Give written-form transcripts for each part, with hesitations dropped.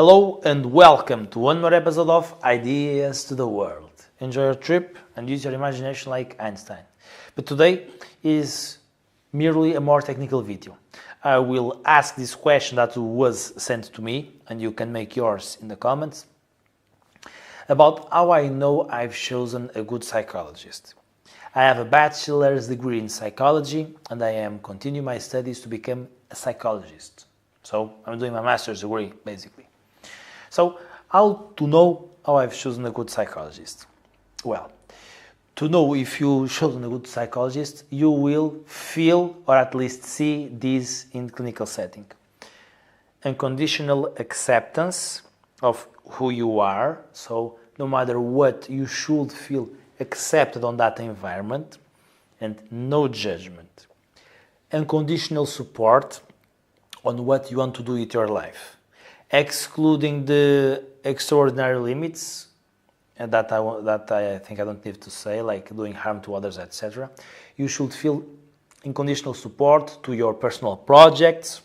Hello and welcome to one more episode of Ideas to the World. Enjoy your trip and use your imagination like Einstein. But today is merely a more technical video. I will ask this question that was sent to me, and you can make yours in the comments, about how I know I've chosen a good psychologist. I have a bachelor's degree in psychology and I am continuing my studies to become a psychologist. So I'm doing my master's degree basically. So how to know how I've chosen a good psychologist? Well, to know if you've chosen a good psychologist, you will feel or at least see this in clinical setting. Unconditional acceptance of who you are, so no matter what, you should feel accepted on that environment, and no judgment. Unconditional support on what you want to do with your life, excluding the extraordinary limits, and that I think I don't need to say, like doing harm to others, etc. You should feel unconditional support to your personal projects,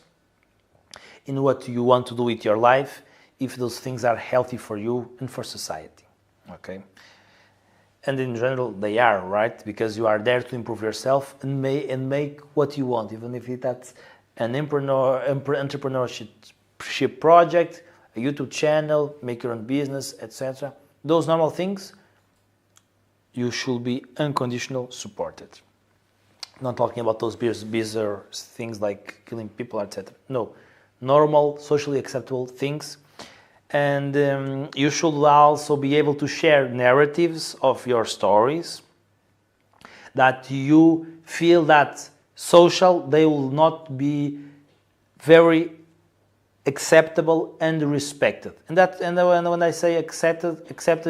in what you want to do with your life, if those things are healthy for you and for society. Okay? And in general, they are, right? Because you are there to improve yourself and make what you want, even if that's an entrepreneurship project, a YouTube channel, make your own business, etc. Those normal things, you should be unconditional supported. Not talking about those bizarre things like killing people, etc. No, normal, socially acceptable things. And you should also be able to share narratives of your stories that you feel that social, they will not be very acceptable and respected. And when I say accepted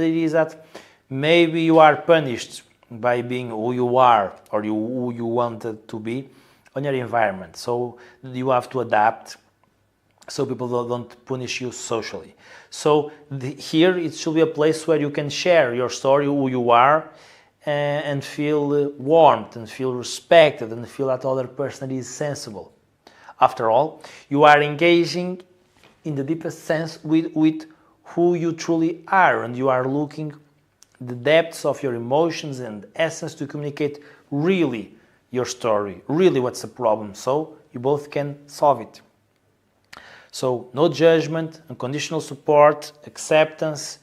it is that maybe you are punished by being who you are or who you wanted to be on your environment. So you have to adapt so people don't punish you socially. So here it should be a place where you can share your story, who you are, and feel warmth and feel respected and feel that the other person is sensible. After all, you are engaging in the deepest sense with who you truly are, and you are looking the depths of your emotions and essence to communicate really your story, really what's the problem, so you both can solve it. So no judgment, unconditional support, acceptance,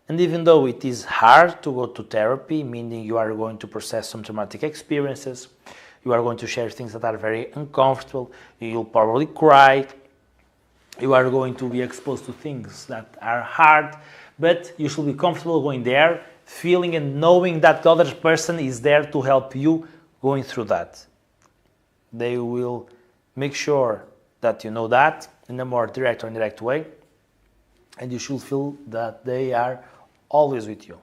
and even though it is hard to go to therapy, meaning you are going to process some traumatic experiences, you are going to share things that are very uncomfortable, you'll probably cry, you are going to be exposed to things that are hard, but you should be comfortable going there, feeling and knowing that the other person is there to help you going through that. They will make sure that you know that in a more direct or indirect way, and you should feel that they are always with you.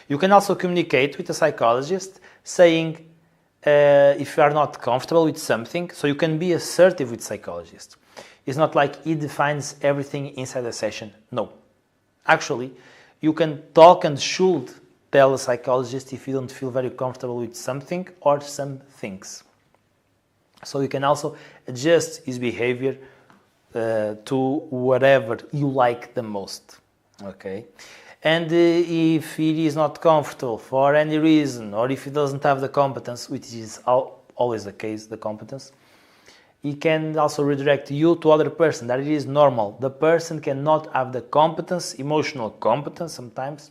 You can also communicate with a psychologist saying if you are not comfortable with something, so you can be assertive with psychologist. It's not like he defines everything inside the session. No. Actually, you can talk and should tell a psychologist if you don't feel very comfortable with something or some things. So you can also adjust his behavior to whatever you like the most. Okay? And if he is not comfortable for any reason, or if he doesn't have the competence, which is always the case, the competence, he can also redirect you to other person. That it is normal. The person cannot have the competence, emotional competence sometimes,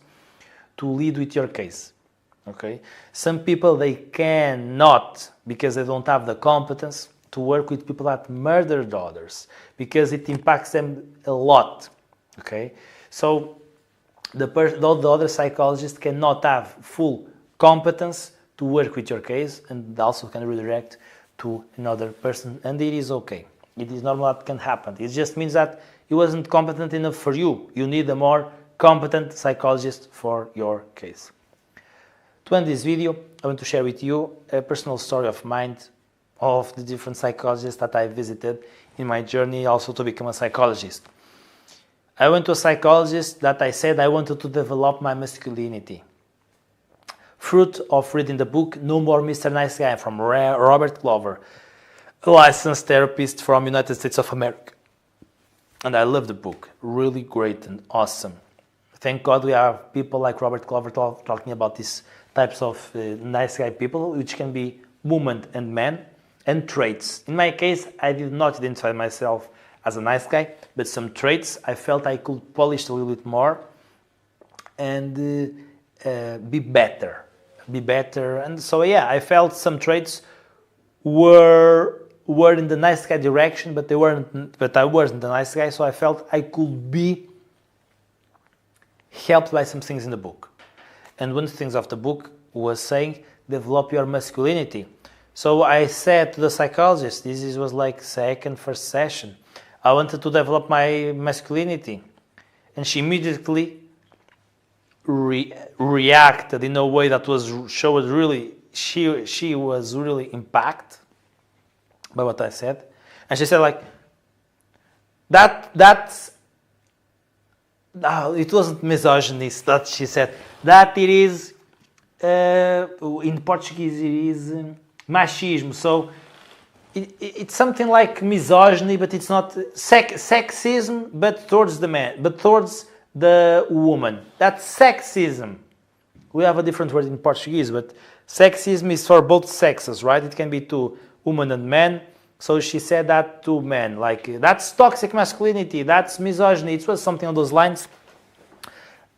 to lead with your case. Okay? Some people, they cannot, because they don't have the competence, to work with people that murdered others, because it impacts them a lot. Okay? So the other psychologist cannot have full competence to work with your case, and also can redirect to another person, and it is okay. It is normal, that can happen. It just means that he wasn't competent enough for you. You need a more competent psychologist for your case. To end this video, I want to share with you a personal story of mine of the different psychologists that I visited in my journey also to become a psychologist. I went to a psychologist that I said I wanted to develop my masculinity. Fruit of reading the book No More Mr. Nice Guy from Robert Glover, a licensed therapist from United States of America. And I love the book. Really great and awesome. Thank God we have people like Robert Clover talking about these types of nice guy people, which can be women and men, and traits. In my case, I did not identify myself as a nice guy, but some traits I felt I could polish a little bit more and be better. And so yeah, I felt some traits were in the nice guy direction, but I wasn't the nice guy, so I felt I could be helped by some things in the book. And one of the things of the book was saying, develop your masculinity. So I said to the psychologist, this was like first session, I wanted to develop my masculinity. And she immediately reacted in a way that showed really, she was really impacted by what I said. And she said like, it wasn't misogynist that she said, that it is, in Portuguese it is machismo. So it's something like misogyny, but it's not sexism, but towards the man, but towards the woman. That's sexism. We have a different word in Portuguese, but sexism is for both sexes, right? It can be to women and men. So she said that to men, like that's toxic masculinity, that's misogyny. It was something on those lines,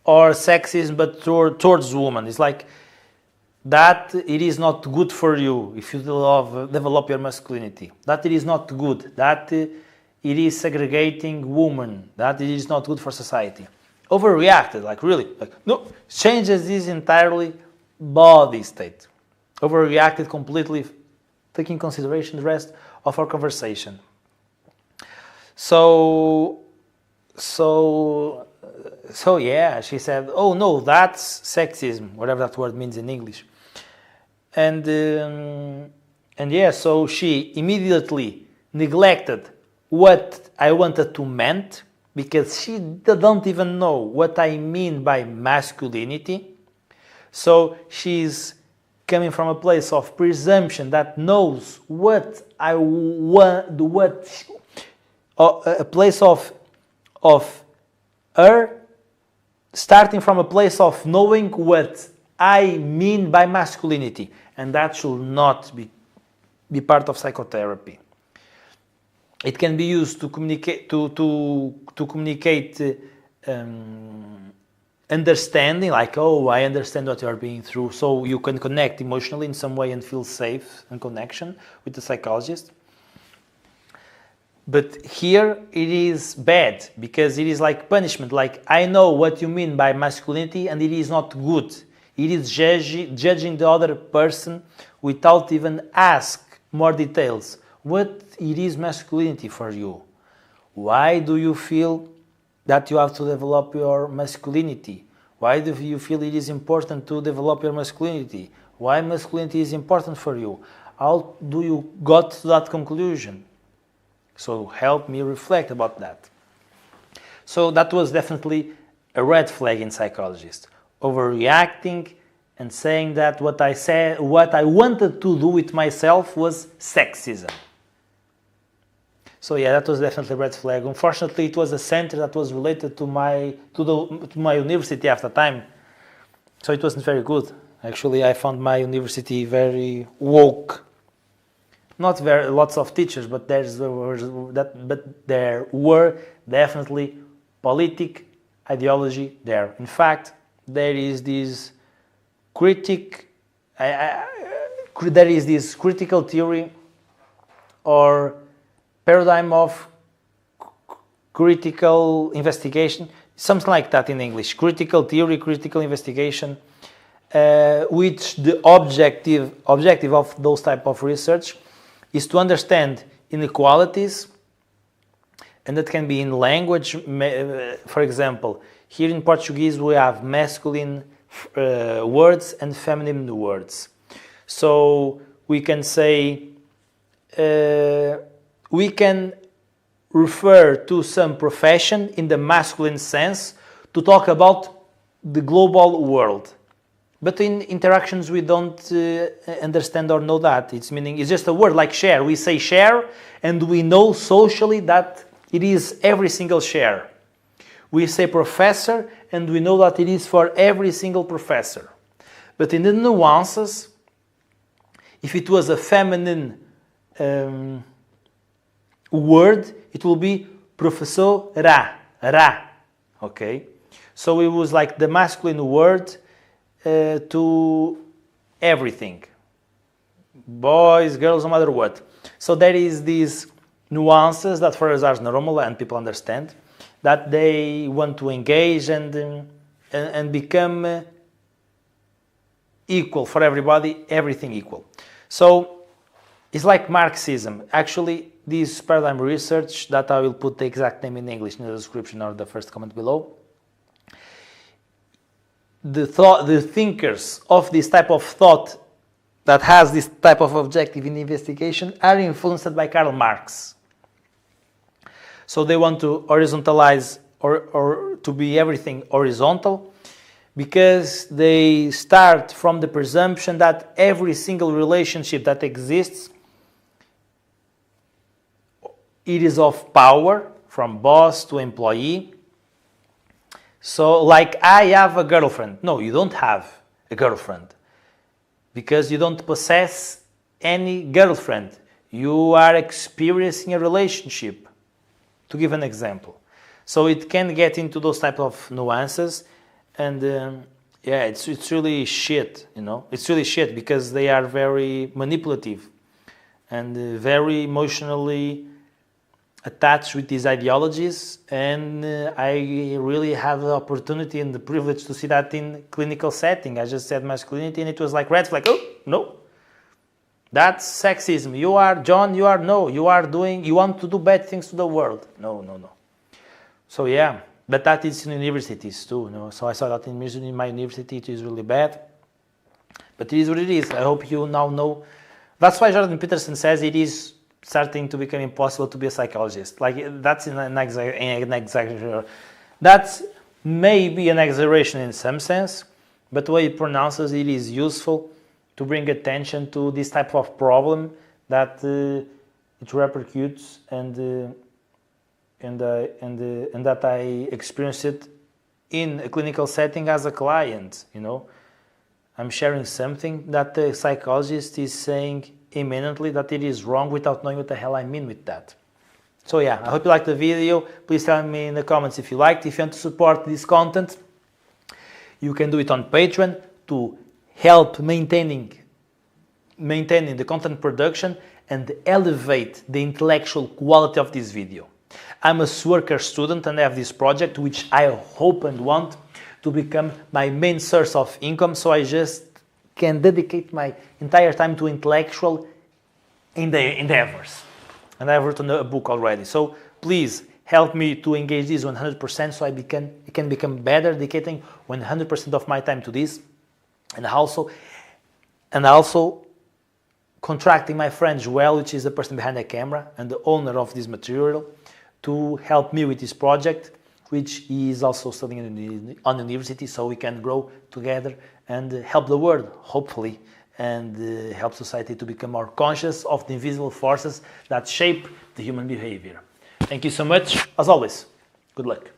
or sexism, but towards women. It's like that it is not good for you if you develop your masculinity. That it is not good. That it is segregating women. That it is not good for society. Overreacted, like really, like no, changes this entirely body state. Overreacted completely, taking into consideration the rest of our conversation. So yeah, she said, oh no, that's sexism, whatever that word means in English. And yeah, so she immediately neglected what I wanted to meant, because she don't even know what I mean by masculinity. So she's coming from a place of presumption that knows what I want, a place of her starting from a place of knowing what I mean by masculinity, and that should not be part of psychotherapy. It can be used to communicate understanding, like, oh, I understand what you are being through, so you can connect emotionally in some way and feel safe and connection with the psychologist. But here it is bad, because it is like punishment, like I know what you mean by masculinity and it is not good. It is judging the other person without even ask more details. What it is masculinity for you? Why do you feel that you have to develop your masculinity? Why do you feel it is important to develop your masculinity? Why masculinity is important for you? How do you got to that conclusion? So help me reflect about that. So that was definitely a red flag in Psychologist. Overreacting and saying that what I wanted to do with myself was sexism. So yeah, that was definitely a red flag. Unfortunately, it was a center that was related to my university at the time. So it wasn't very good. Actually, I found my university very woke. Not very lots of teachers, but there were definitely politic ideology there. In fact, there is this critical theory or paradigm of critical investigation, something like that in English. Critical theory, critical investigation, which the objective of those type of research is to understand inequalities, and that can be in language. For example, here in Portuguese we have masculine words and feminine words. So we can say, we can refer to some profession in the masculine sense to talk about the global world. But in interactions we don't understand or know that. It's just a word like share. We say share and we know socially that it is every single share. We say professor, and we know that it is for every single professor. But in the nuances, if it was a feminine word, it will be professora, ra, okay? So it was like the masculine word to everything. Boys, girls, no matter what. So there is these nuances that for us are normal and people understand, that they want to engage and become equal for everybody, everything equal. So it's like Marxism. Actually, this paradigm research, that I will put the exact name in English in the description or the first comment below. The thinkers of this type of thought that has this type of objective in investigation are influenced by Karl Marx. So they want to horizontalize or to be everything horizontal, because they start from the presumption that every single relationship that exists, it is of power, from boss to employee. So like, I have a girlfriend. No, you don't have a girlfriend, because you don't possess any girlfriend. You are experiencing a relationship, to give an example. So it can get into those type of nuances, and yeah, it's really shit, you know. It's really shit because they are very manipulative and very emotionally attached with these ideologies, and I really have the opportunity and the privilege to see that in clinical setting. I just said masculinity and it was like red flag. Oh, no. That's sexism. You are, John, you are, no. You want to do bad things to the world. No, no, no. So yeah, but that is in universities too, you know. So I saw that in my university it is really bad. But it is what it is. I hope you now know. That's why Jordan Peterson says it is starting to become impossible to be a psychologist. Like, that's an exaggeration. That's maybe an exaggeration in some sense, but the way he pronounces it is useful to bring attention to this type of problem that it repercutes and that I experienced it in a clinical setting as a client. You know, I'm sharing something that the psychologist is saying imminently that it is wrong without knowing what the hell I mean with that. So yeah, I hope you liked the video. Please tell me in the comments if you liked. If you want to support this content, you can do it on Patreon to help maintaining the content production and elevate the intellectual quality of this video. I'm a Swerker student and I have this project which I hope and want to become my main source of income, so I just can dedicate my entire time to intellectual endeavors. And I've written a book already. So please help me to engage this 100% so I can become better, dedicating 100% of my time to this. And also contracting my friend Joel, which is the person behind the camera and the owner of this material, to help me with this project, which he is also studying on university, so we can grow together and help the world, hopefully, and help society to become more conscious of the invisible forces that shape the human behavior. Thank you so much. As always, good luck.